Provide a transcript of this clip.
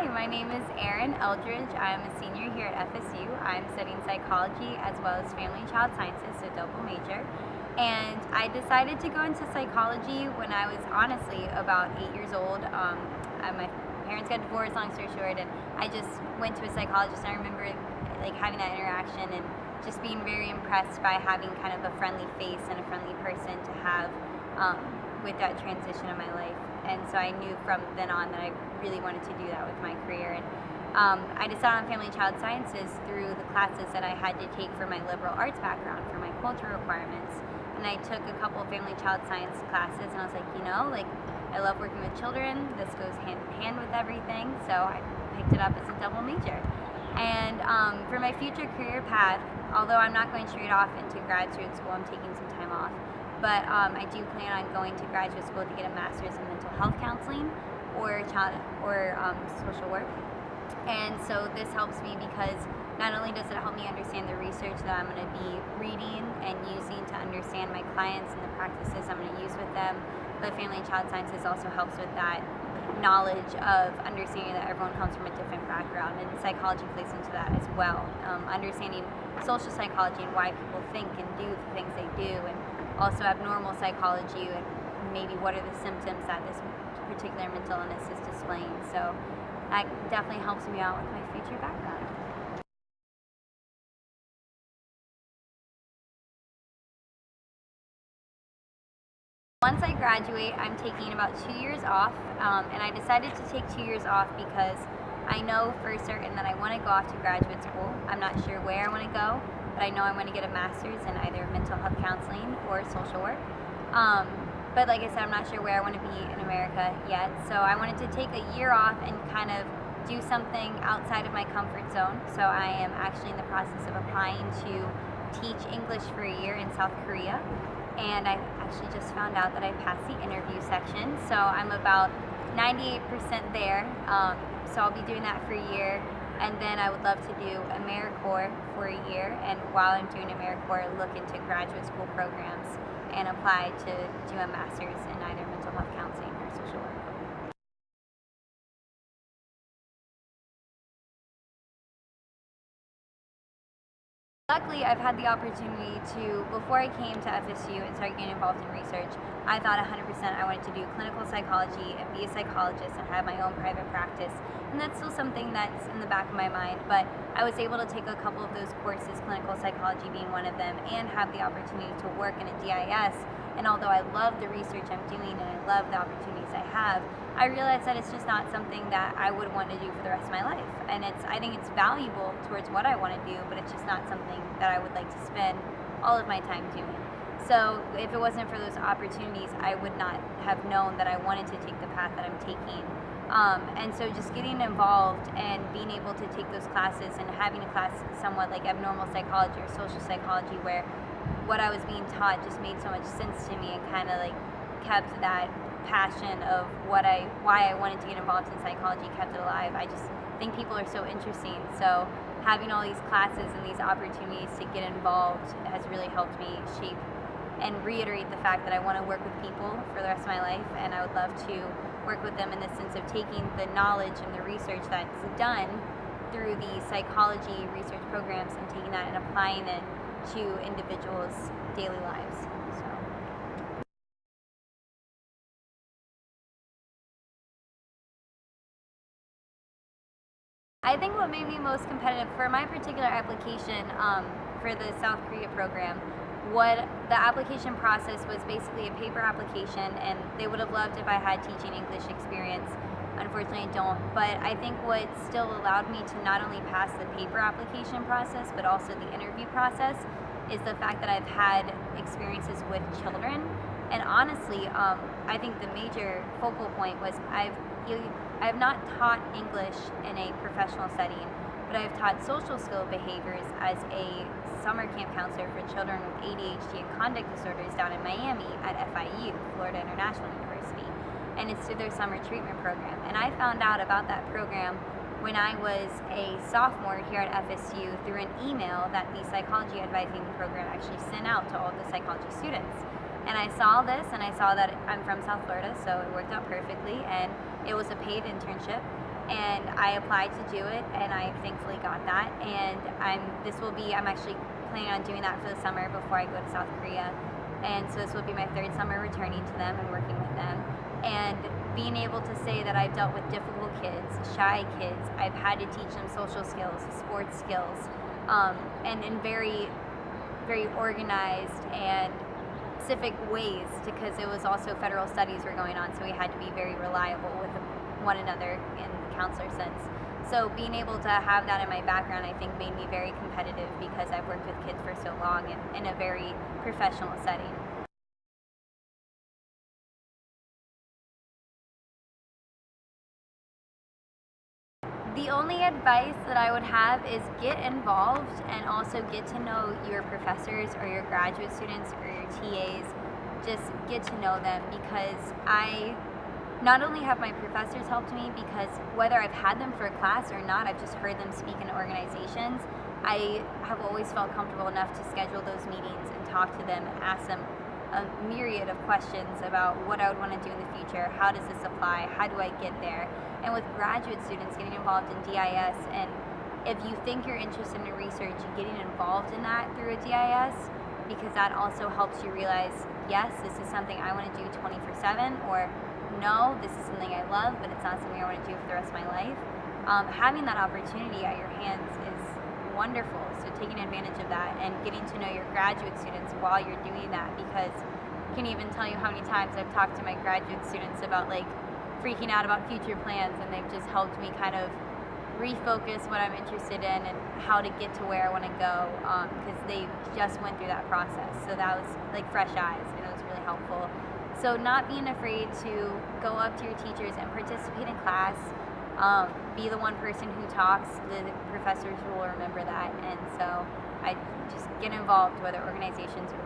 Hi, my name is Aryn Eldridge. I'm a senior here at FSU. I'm studying psychology as well as family and child sciences, so double major. And I decided to go into psychology when I was honestly about 8 years old. My parents got divorced, long story short, and I just went to a psychologist. And I remember having that interaction and just being very impressed by having kind of a friendly face and a friendly person to have with that transition in my life. And so I knew from then on that I really wanted to do that with my career. And I decided on family and child sciences through the classes that I had to take for my liberal arts background, for my culture requirements. And I took a couple of family and child science classes, and I was like, I love working with children. This goes hand in hand with everything. So I picked it up as a double major. And for my future career path, although I'm not going straight off into graduate school, I'm taking some time off. But I do plan on going to graduate school to get a master's in mental health counseling or social work. And so this helps me because not only does it help me understand the research that I'm going to be reading and using to understand my clients and the practices I'm going to use with them, but family and child sciences also helps with that knowledge of understanding that everyone comes from a different background, and psychology plays into that as well. Understanding social psychology and why people think and do the things they do, and also abnormal psychology and maybe what are the symptoms that this particular mental illness is displaying. So that definitely helps me out with my future background. Once I graduate, I'm taking about 2 years off, and I decided to take 2 years off because I know for certain that I want to go off to graduate school. I'm not sure where I want to go, but I know I want to get a master's in either mental health counseling or social work. But like I said, I'm not sure where I want to be in America yet, so I wanted to take a year off and kind of do something outside of my comfort zone. So I am actually in the process of applying to teach English for a year in South Korea, and I actually just found out that I passed the interview section, so I'm about 98% there. So I'll be doing that for a year, and then I would love to do AmeriCorps for a year, and while I'm doing AmeriCorps, look into graduate school programs and apply to do a master's in either mental health counseling or social work. Luckily, I've had the opportunity to, before I came to FSU and started getting involved in research, I thought 100% I wanted to do clinical psychology and be a psychologist and have my own private practice. And that's still something that's in the back of my mind, but I was able to take a couple of those courses, clinical psychology being one of them, and have the opportunity to work in a DIS. And although I love the research I'm doing and I love the opportunities I have, I realized that it's just not something that I would want to do for the rest of my life. And I think it's valuable towards what I want to do, but it's just not something that I would like to spend all of my time doing. So if it wasn't for those opportunities, I would not have known that I wanted to take the path that I'm taking. And so just getting involved and being able to take those classes and having a class somewhat like abnormal psychology or social psychology, where what I was being taught just made so much sense to me and kind of kept that passion of why I wanted to get involved in psychology, kept it alive. I just think people are so interesting. So having all these classes and these opportunities to get involved has really helped me shape and reiterate the fact that I want to work with people for the rest of my life, and I would love to work with them in the sense of taking the knowledge and the research that's done through the psychology research programs and taking that and applying it to individuals' daily lives. So. I think what made me most competitive for my particular application for the South Korea program, what the application process was basically a paper application, and they would have loved if I had teaching English experience. Unfortunately, I don't. But I think what still allowed me to not only pass the paper application process, but also the interview process, is the fact that I've had experiences with children. And honestly, I think the major focal point was I have not taught English in a professional setting, but I've taught social skill behaviors as a summer camp counselor for children with ADHD and conduct disorders down in Miami at FIU, Florida International University. And it's through their summer treatment program. And I found out about that program when I was a sophomore here at FSU through an email that the psychology advising program actually sent out to all the psychology students. And I saw this, and I saw that I'm from South Florida, so it worked out perfectly, and it was a paid internship. and I applied to do it, and I thankfully got that. And I'm actually planning on doing that for the summer before I go to South Korea. And so this will be my third summer returning to them and working with them. And being able to say that I've dealt with difficult kids, shy kids, I've had to teach them social skills, sports skills, and in very, very organized and specific ways, because it was also federal studies were going on, so we had to be very reliable with one another in the counselor sense. So being able to have that in my background, I think, made me very competitive because I've worked with kids for so long and in a very professional setting. The only advice that I would have is get involved and also get to know your professors or your graduate students or your TAs. Just get to know them, because I not only have my professors helped me, because whether I've had them for a class or not, I've just heard them speak in organizations. I have always felt comfortable enough to schedule those meetings and talk to them and ask them a myriad of questions about what I would want to do in the future, how does this apply, how do I get there. And with graduate students, getting involved in DIS, and if you think you're interested in research, getting involved in that through a DIS, because that also helps you realize, yes, this is something I want to do 24/7, or no, this is something I love, but it's not something I want to do for the rest of my life. Having that opportunity at your hands is wonderful, so taking advantage of that and getting to know your graduate students while you're doing that, because I can't even tell you how many times I've talked to my graduate students about freaking out about future plans, and they've just helped me kind of refocus what I'm interested in and how to get to where I want to go, because they just went through that process. So that was like fresh eyes, and it was really helpful. So not being afraid to go up to your teachers and participate in class, be the one person who talks, the professors will remember that. And so I just get involved, whether organizations or